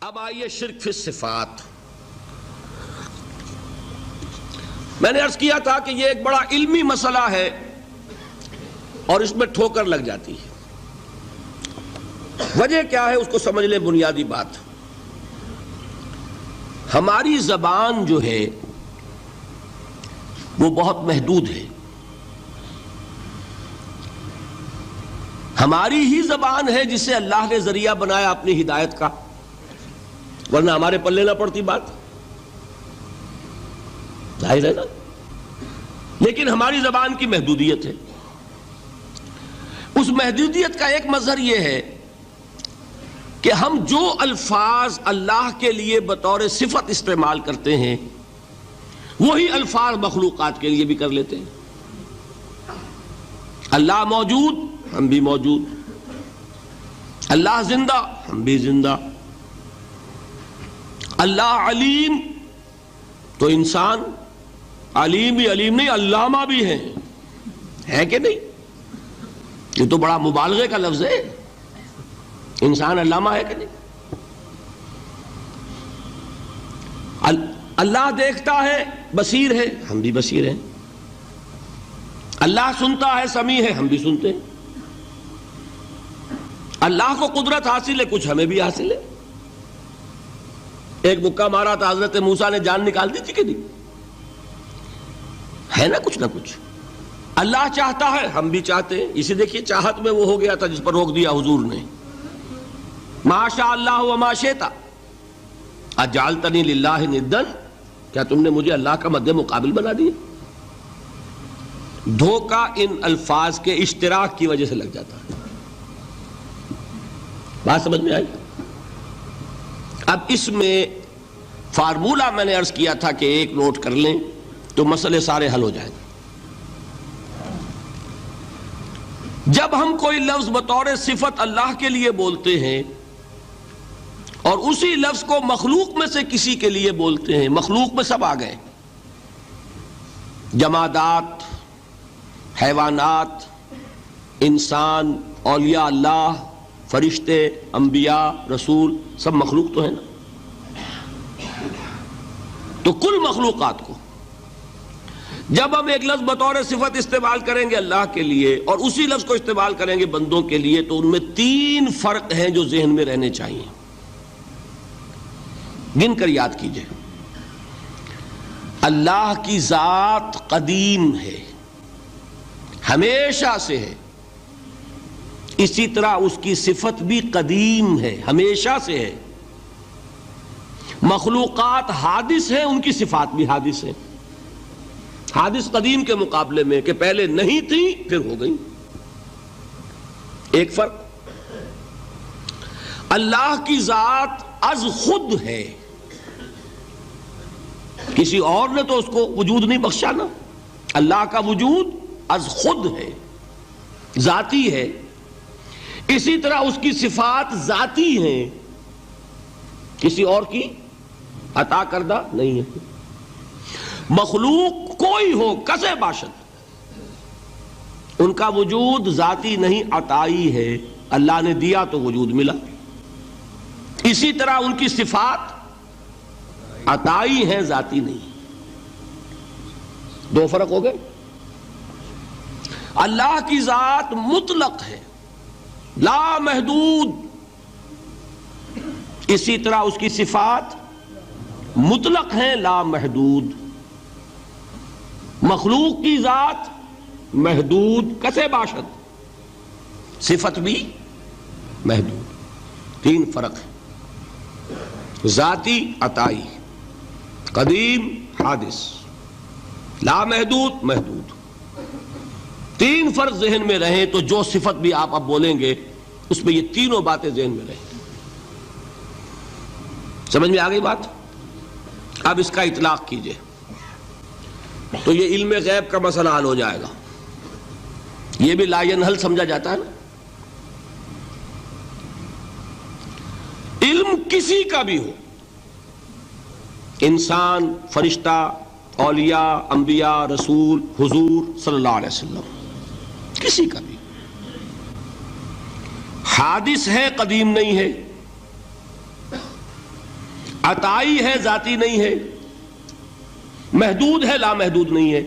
اب آئیے شرک فی الصفات۔ میں نے عرض کیا تھا کہ یہ ایک بڑا علمی مسئلہ ہے اور اس میں ٹھوکر لگ جاتی ہے۔ وجہ کیا ہے اس کو سمجھ لیں۔ بنیادی بات، ہماری زبان جو ہے وہ بہت محدود ہے۔ ہماری ہی زبان ہے جسے اللہ نے ذریعہ بنایا اپنی ہدایت کا، ورنہ ہمارے پلے نہ پڑتی بات، ظاہر ہے نا۔ لیکن ہماری زبان کی محدودیت ہے۔ اس محدودیت کا ایک مظہر یہ ہے کہ ہم جو الفاظ اللہ کے لیے بطور صفت استعمال کرتے ہیں وہی الفاظ مخلوقات کے لیے بھی کر لیتے ہیں۔ اللہ موجود، ہم بھی موجود۔ اللہ زندہ، ہم بھی زندہ۔ اللہ علیم، تو انسان علیم بھی علیم نہیں، علامہ بھی ہے کہ نہیں؟ یہ تو بڑا مبالغے کا لفظ ہے۔ انسان علامہ ہے کہ نہیں؟ اللہ دیکھتا ہے، بصیر ہے، ہم بھی بصیر ہیں۔ اللہ سنتا ہے، سمیع ہے، ہم بھی سنتے ہیں۔ اللہ کو قدرت حاصل ہے، کچھ ہمیں بھی حاصل ہے۔ ایک مکہ مارا تھا حضرت موسیٰ نے، جان نکال دی تھی کہ نہیں؟ ہے نا کچھ نہ کچھ۔ اللہ چاہتا ہے، ہم بھی چاہتے ہیں۔ اسی دیکھیے چاہت میں وہ ہو گیا تھا جس پر روک دیا حضور نے۔ ما شاء اللہ وما شئت اجعلتنی للہ ندا، کیا تم نے مجھے اللہ کا مد مقابل بنا دیا؟ دھوکہ ان الفاظ کے اشتراک کی وجہ سے لگ جاتا ہے۔ بات سمجھ میں آئی؟ اب اس میں فارمولہ میں نے عرض کیا تھا کہ ایک نوٹ کر لیں تو مسئلے سارے حل ہو جائیں گے۔ جب ہم کوئی لفظ بطور صفت اللہ کے لیے بولتے ہیں اور اسی لفظ کو مخلوق میں سے کسی کے لیے بولتے ہیں، مخلوق میں سب آ گئے، جمادات، حیوانات، انسان، اولیاء اللہ، فرشتے، انبیاء، رسول، سب مخلوق تو ہے نا۔ تو کل مخلوقات کو جب ہم ایک لفظ بطور صفت استعمال کریں گے اللہ کے لیے اور اسی لفظ کو استعمال کریں گے بندوں کے لیے، تو ان میں 3 فرق ہیں جو ذہن میں رہنے چاہیے۔ گن کر یاد کیجئے۔ اللہ کی ذات قدیم ہے، ہمیشہ سے ہے۔ اسی طرح اس کی صفت بھی قدیم ہے، ہمیشہ سے ہے۔ مخلوقات حادث ہیں، ان کی صفات بھی حادث ہیں۔ حادث قدیم کے مقابلے میں کہ پہلے نہیں تھی پھر ہو گئی۔ ایک فرق، اللہ کی ذات از خود ہے، کسی اور نے تو اس کو وجود نہیں بخشا نا۔ اللہ کا وجود از خود ہے، ذاتی ہے۔ اسی طرح اس کی صفات ذاتی ہیں، کسی اور کی عطا کردہ نہیں ہے۔ مخلوق کوئی ہو کسے باشد، ان کا وجود ذاتی نہیں، عطائی ہے۔ اللہ نے دیا تو وجود ملا۔ اسی طرح ان کی صفات عطائی ہیں، ذاتی نہیں۔ 2 فرق ہو گئے۔ اللہ کی ذات مطلق ہے، لا محدود۔ اسی طرح اس کی صفات مطلق ہیں، لا محدود۔ مخلوق کی ذات محدود، کسے باشد، صفت بھی محدود۔ 3 فرق ہے، ذاتی، عطائی، قدیم، حادث، لا محدود، محدود۔ 3 فرق ذہن میں رہیں تو جو صفت بھی آپ اب بولیں گے اس میں یہ تینوں باتیں ذہن میں رہیں۔ سمجھ میں آ گئی بات؟ اب اس کا اطلاق کیجئے تو یہ علم غیب کا مسئلہ حل ہو جائے گا۔ یہ بھی لا ینحل سمجھا جاتا ہے نا۔ علم کسی کا بھی ہو، انسان، فرشتہ، اولیاء، انبیاء، رسول، حضور صلی اللہ علیہ وسلم، کسی کا بھی حادث ہے، قدیم نہیں ہے۔ عطائی ہے ذاتی نہیں ہے، محدود ہے لامحدود نہیں ہے،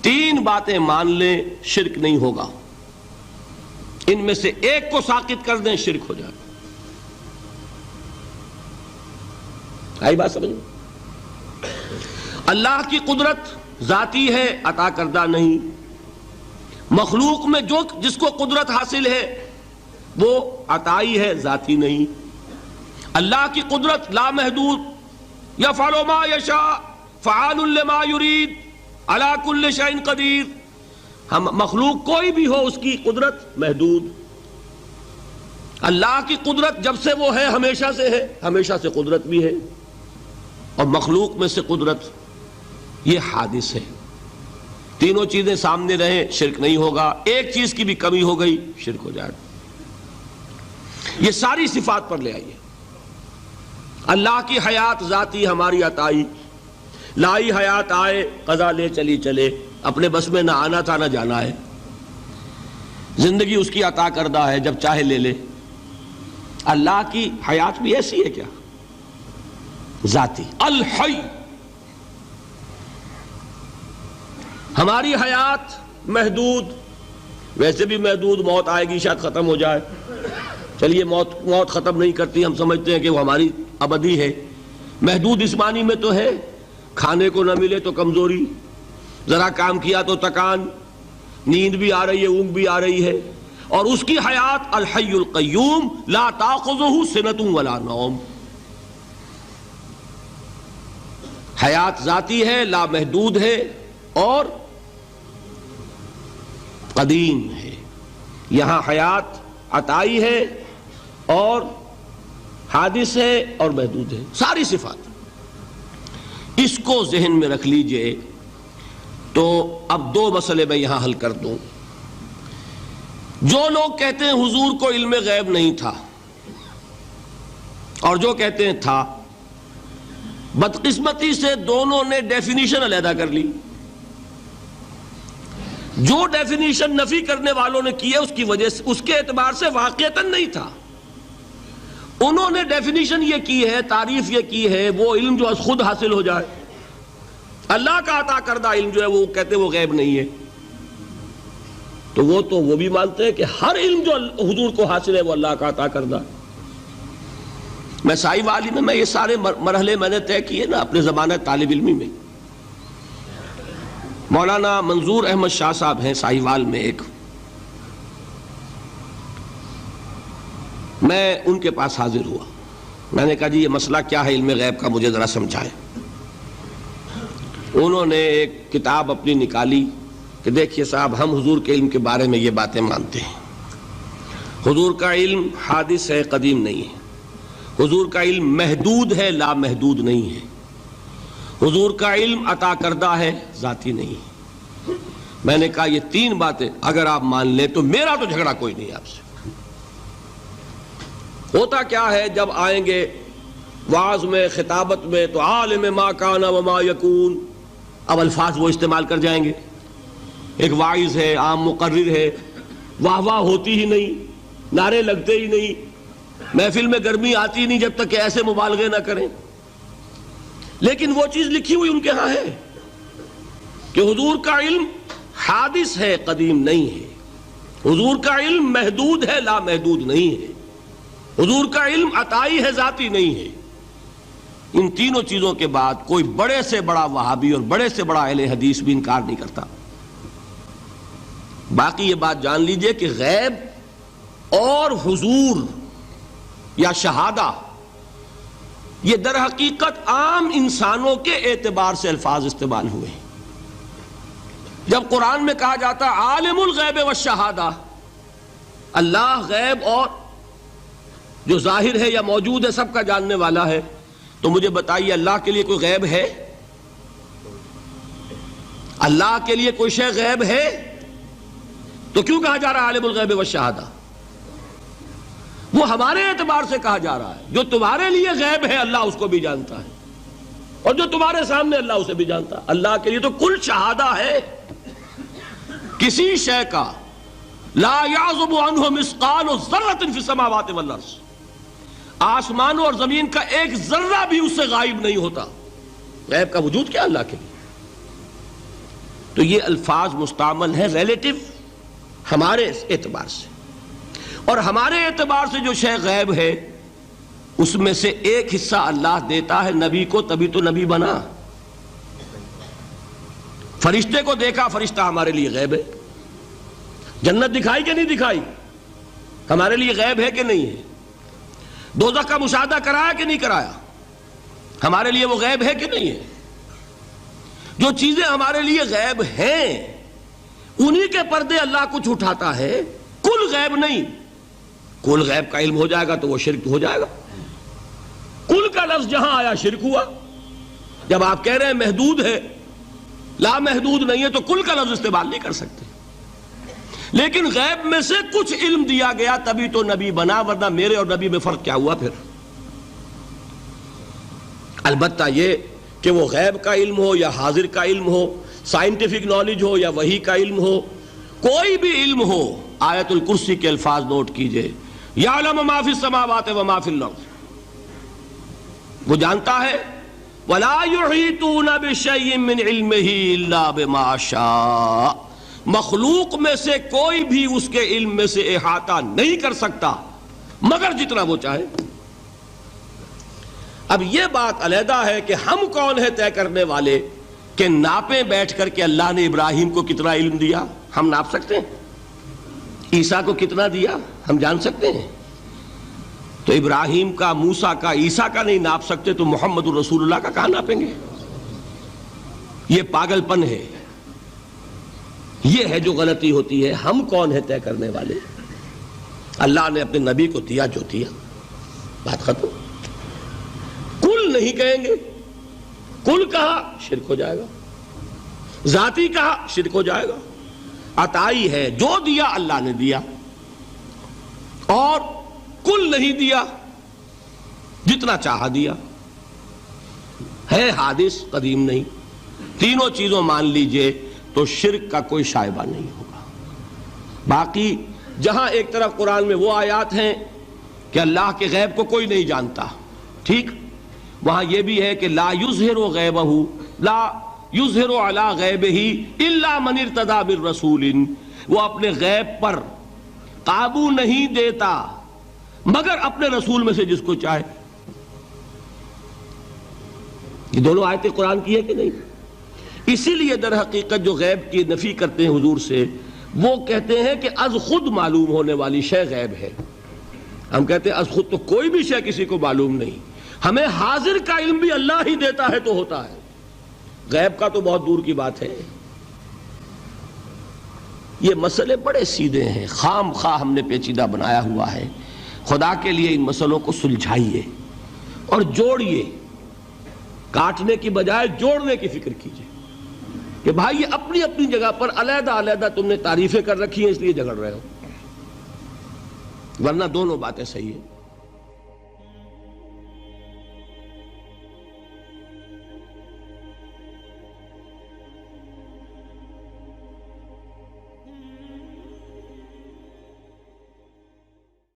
تین باتیں مان لیں شرک نہیں ہوگا، ان میں سے ایک کو ساقط کر دیں شرک ہو جائے. آئی بات سمجھ؟ اللہ کی قدرت ذاتی ہے، عطا کردہ نہیں. مخلوق میں جس کو قدرت حاصل ہے وہ عطائی ہے، ذاتی نہیں. اللہ کی قدرت لامحدود، یفعل ما یشاء فعال لما یرید علی کل شیء قدیر. ہم مخلوق کوئی بھی ہو اس کی قدرت محدود. اللہ کی قدرت جب سے وہ ہے ہمیشہ سے ہے، ہمیشہ سے قدرت بھی ہے. اور مخلوق میں سے قدرت یہ حادث ہے. تینوں چیزیں سامنے رہیں شرک نہیں ہوگا. ایک چیز کی بھی کمی ہو گئی شرک ہو جائے. یہ ساری صفات پر لے آئیے. اللہ کی حیات ذاتی ہماری عطائی، لائی حیات آئے قضا لے چلی چلے، اپنے بس میں نہ آنا تھا نہ جانا ہے. زندگی اس کی عطا کردہ ہے، جب چاہے لے لے. اللہ کی حیات بھی ایسی ہے کیا؟ ذاتی الحی. ہماری حیات محدود، ویسے بھی محدود، موت آئے گی شاید ختم ہو جائے. چلیے موت ختم نہیں کرتی، ہم سمجھتے ہیں کہ وہ ہماری ابدی ہے. محدود اس معنی میں تو ہے کھانے کو نہ ملے تو کمزوری، ذرا کام کیا تو تکان، نیند بھی آ رہی ہے اونگ بھی آ رہی ہے. اور اس کی حیات الحی القیوم لا تاخذہ سنۃ ولا نوم. حیات ذاتی ہے، لامحدود ہے اور قدیم ہے. یہاں حیات عطائی ہے اور حادث ہے اور محدود ہے، ساری صفات. اس کو ذہن میں رکھ لیجئے. تو اب دو مسئلے میں یہاں حل کر دوں. جو لوگ کہتے ہیں حضور کو علم غیب نہیں تھا اور جو کہتے ہیں تھا، بدقسمتی سے دونوں نے ڈیفینیشن علیحدہ کر لی. جو ڈیفینیشن نفی کرنے والوں نے کی ہے اس کی وجہ سے، اس کے اعتبار سے واقعتاً نہیں تھا. انہوں نے ڈیفینیشن یہ کی ہے، تعریف یہ کی ہے، وہ علم جو خود حاصل ہو جائے. اللہ کا عطا کردہ علم جو ہے وہ کہتے ہیں وہ غیب نہیں ہے. تو وہ بھی مانتے ہیں کہ ہر علم جو حضور کو حاصل ہے وہ اللہ کا عطا کردہ. میں سائی والی میں یہ سارے مرحلے میں نے طے کیے نا اپنے زمانہ طالب علمی میں. مولانا منظور احمد شاہ صاحب ہیں سائی وال میں ایک، میں ان کے پاس حاضر ہوا. میں نے کہا جی یہ مسئلہ کیا ہے علم غیب کا، مجھے ذرا سمجھائیں. انہوں نے ایک کتاب اپنی نکالی کہ دیکھیے صاحب، ہم حضور کے علم کے بارے میں یہ باتیں مانتے ہیں. حضور کا علم حادث ہے، قدیم نہیں ہے. حضور کا علم محدود ہے، لامحدود نہیں ہے. حضور کا علم عطا کردہ ہے، ذاتی نہیں ہے. میں نے کہا یہ تین باتیں اگر آپ مان لیں تو میرا تو جھگڑا کوئی نہیں آپ سے. ہوتا کیا ہے جب آئیں گے وعظ میں، خطابت میں، تو عالم ما کان وما یکون، اب الفاظ وہ استعمال کر جائیں گے. ایک واعظ ہے، عام مقرر ہے، واہ واہ ہوتی ہی نہیں، نعرے لگتے ہی نہیں، محفل میں گرمی آتی نہیں جب تک کہ ایسے مبالغے نہ کریں. لیکن وہ چیز لکھی ہوئی ان کے ہاں ہے کہ حضور کا علم حادث ہے، قدیم نہیں ہے. حضور کا علم محدود ہے، لامحدود نہیں ہے. حضور کا علم عطائی ہے، ذاتی نہیں ہے. ان تینوں چیزوں کے بعد کوئی بڑے سے بڑا وہابی اور بڑے سے بڑا اہل حدیث بھی انکار نہیں کرتا. باقی یہ بات جان لیجئے کہ غیب اور حضور یا شہادہ یہ در حقیقت عام انسانوں کے اعتبار سے الفاظ استعمال ہوئے ہیں. جب قرآن میں کہا جاتا عالم الغیب والشہادہ، اللہ غیب اور جو ظاہر ہے یا موجود ہے سب کا جاننے والا ہے، تو مجھے بتائیے اللہ کے لیے کوئی غیب ہے؟ اللہ کے لیے کوئی شے غیب ہے؟ تو کیوں کہا جا رہا ہے عالم الغیب والشہادہ؟ وہ ہمارے اعتبار سے کہا جا رہا ہے. جو تمہارے لیے غیب ہے اللہ اس کو بھی جانتا ہے، اور جو تمہارے سامنے اللہ اسے بھی جانتا ہے. اللہ کے لیے تو کل شہادہ ہے. کسی شے کا لا یعزب عنہ مثقال ذرۃ فی السماوات والارض، آسمانوں اور زمین کا ایک ذرہ بھی اس سے غائب نہیں ہوتا. غیب کا وجود کیا اللہ کے لیے. تو یہ الفاظ مستعمل ہیں ریلیٹو ہمارے اعتبار سے، اور ہمارے اعتبار سے جو شے غیب ہے اس میں سے ایک حصہ اللہ دیتا ہے نبی کو، تبھی تو نبی بنا. فرشتے کو دیکھا، فرشتہ ہمارے لیے غیب ہے. جنت دکھائی کہ نہیں دکھائی، ہمارے لیے غیب ہے کہ نہیں ہے. دوزخ کا مشاہدہ کرایا کہ نہیں کرایا، ہمارے لیے وہ غیب ہے کہ نہیں ہے. جو چیزیں ہمارے لیے غیب ہیں انہی کے پردے اللہ کچھ اٹھاتا ہے. کل غیب نہیں. کل غیب کا علم ہو جائے گا تو وہ شرک ہو جائے گا. کل کا لفظ جہاں آیا شرک ہوا. جب آپ کہہ رہے ہیں محدود ہے، لا محدود نہیں ہے، تو کل کا لفظ استعمال نہیں کر سکتے. لیکن غیب میں سے کچھ علم دیا گیا تبھی تو نبی بنا، ورنہ میرے اور نبی میں فرق کیا ہوا پھر. البتہ یہ کہ وہ غیب کا علم ہو یا حاضر کا علم ہو، سائنٹیفک نالج ہو یا وحی کا علم ہو، کوئی بھی علم ہو، آیت الکرسی کے الفاظ نوٹ کیجئے، یعلم ما فی السماوات و ما فی الارض. وہ جانتا ہے ولا یحیطون بشیء من علمہ الا بما شاء. مخلوق میں سے کوئی بھی اس کے علم میں سے احاطہ نہیں کر سکتا مگر جتنا وہ چاہے. اب یہ بات علیحدہ ہے کہ ہم کون ہیں طے کرنے والے کہ ناپیں بیٹھ کر کہ اللہ نے ابراہیم کو کتنا علم دیا. ہم ناپ سکتے ہیں؟ عیسیٰ کو کتنا دیا ہم جان سکتے ہیں؟ تو ابراہیم کا، موسیٰ کا، عیسیٰ کا نہیں ناپ سکتے تو محمد الرسول اللہ کا کہاں ناپیں گے؟ یہ پاگل پن ہے، یہ ہے جو غلطی ہوتی ہے. ہم کون ہیں طے کرنے والے؟ اللہ نے اپنے نبی کو دیا جو دیا، بات ختم. کل نہیں کہیں گے. کل کہا شرک ہو جائے گا، ذاتی کہا شرک ہو جائے گا. عطائی ہے، جو دیا اللہ نے دیا، اور کل نہیں دیا، جتنا چاہا دیا. ہے حادث، قدیم نہیں. تینوں چیزوں مان لیجئے تو شرک کا کوئی شائبہ نہیں ہوگا. باقی جہاں ایک طرف قرآن میں وہ آیات ہیں کہ اللہ کے غیب کو کوئی نہیں جانتا، ٹھیک، وہاں یہ بھی ہے کہ لا یظہر غیبہ، لا یظہر علی غیبہ الا من ارتضی بالرسول. وہ اپنے غیب پر قابو نہیں دیتا مگر اپنے رسول میں سے جس کو چاہے. یہ دونوں آیتیں قرآن کی ہے کہ نہیں؟ اسی لیے در حقیقت جو غیب کی نفی کرتے ہیں حضور سے، وہ کہتے ہیں کہ از خود معلوم ہونے والی شے غیب ہے. ہم کہتے ہیں از خود تو کوئی بھی شے کسی کو معلوم نہیں. ہمیں حاضر کا علم بھی اللہ ہی دیتا ہے تو ہوتا ہے، غیب کا تو بہت دور کی بات ہے. یہ مسئلے بڑے سیدھے ہیں، خام خواہ ہم نے پیچیدہ بنایا ہوا ہے. خدا کے لیے ان مسئلوں کو سلجھائیے اور جوڑیے، کاٹنے کی بجائے جوڑنے کی فکر کیجیے کہ بھائی یہ اپنی اپنی جگہ پر علیحدہ علیحدہ تم نے تعریفیں کر رکھی ہیں اس لیے جھگڑ رہے ہو، ورنہ دونوں باتیں صحیح ہیں.